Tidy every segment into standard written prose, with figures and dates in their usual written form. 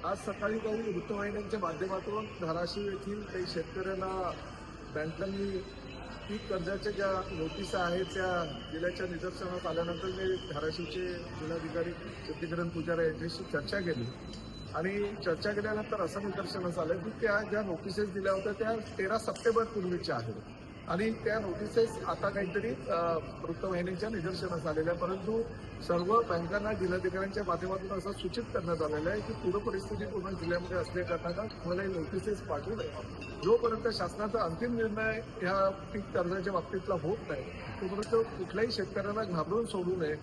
आज सकाळी काही वृत्तवाहिन्यांच्या माध्यमातून धाराशिव येथील काही शेतकऱ्यांना बँकांनी पीक कर्जाच्या ज्या नोटिसा आहेत त्या दिल्याच्या निदर्शनास आल्यानंतर मी धाराशिवचे जिल्हाधिकारी शक्तीकरण पुजारा यांच्याशी चर्चा केली आणि चर्चा केल्यानंतर असं निदर्शनास आलं की त्या ज्या नोटिसेस दिल्या होत्या त्या 13 सप्टेंबर पूर्वीच्या आहेत आणि त्या नोटिसेस आता काहीतरी वृत्तवाहिन्यांच्या निदर्शनास आलेल्या, परंतु सर्व बँकांना जिल्हाधिकाऱ्यांच्या माध्यमातून असं सूचित करण्यात आलेलं आहे की पूर परिस्थिती पूर्ण जिल्ह्यामध्ये असल्याकारणानं तुम्हाला हे नोटिसेस पाठवू नये. जोपर्यंत शासनाचा अंतिम निर्णय ह्या पीक कर्जाच्या बाबतीतला होत नाही तोपर्यंत कुठल्याही शेतकऱ्यांना घाबरून सोडू नये.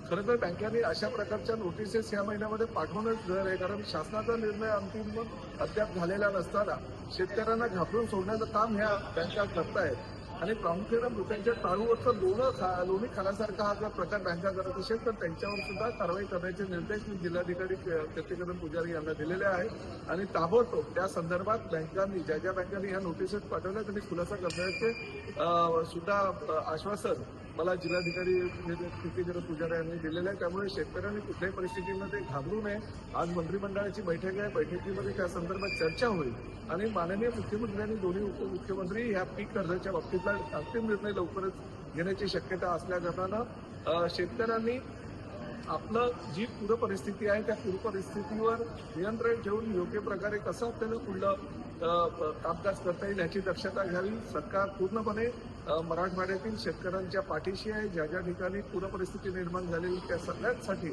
खरं तर बँकांनी अशा प्रकारच्या नोटिसेस या महिन्यामध्ये पाठवणंच गरज आहे, कारण शासनाचा निर्णय अंतिम अद्याप झालेला नसताना शेतकऱ्यांना घाबरून सोडण्याचं काम ह्या बँका करतायत आणि प्रामुख्यानं मृतांच्या टाळूवरचं लोणी खाण्यासारखा हा जर प्रकार बँका करत असेल तर त्यांच्यावर सुद्धा कारवाई करण्याचे निर्देश मी जिल्हाधिकारी शक्तीकरण पुजारी यांना दिलेले आहेत आणि ताबडतोब त्या संदर्भात बँकांनी ज्या बँकांनी ह्या नोटिसेस पाठवल्या त्यांनी खुलासा करण्याचे सुद्धा आश्वासन मला जिल्हाधिकारी शक्तीकरण पुजारी यांनी दिलेलं आहे. त्यामुळे शेतकऱ्यांनी कुठल्याही परिस्थितीमध्ये घाबरू नये. आज मंत्रिमंडळाची बैठक आहे, बैठकीमध्ये त्या संदर्भात चर्चा होईल आणि माननीय मुख्यमंत्री आणि दोन्ही उपमुख्यमंत्री ह्या पीक कर्जाच्या बाबतीतला अंतिम निर्णय लवकरच घेण्याची शक्यता असल्याकारणानं शेतकऱ्यांनी आपलं जी पूर परिस्थिती आहे त्या पूर परिस्थितीवर नियंत्रण ठेवून योग्य प्रकारे कसं आपल्याला पुढलं कामकाज करता येईल याची दक्षता घ्यावी. सरकार पूर्णपणे मराठवाड्यातील शेतकऱ्यांच्या पाठीशी आहे. ज्या ज्या ठिकाणी पूर परिस्थिती निर्माण झालेली त्या सगळ्यांसाठी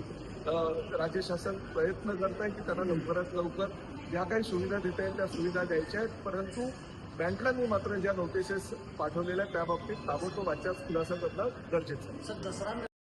राज्य शासन प्रयत्न करत आहे की त्यांना लवकरात लवकर ज्या काही सुविधा देता येईल त्या सुविधा द्यायच्या आहेत, परंतु बँकांनी मात्र ज्या नोटिसेस पाठवलेल्या त्या बाबतीत ताबडतोब आजच्याच खुलासा करणं गरजेचं आहे.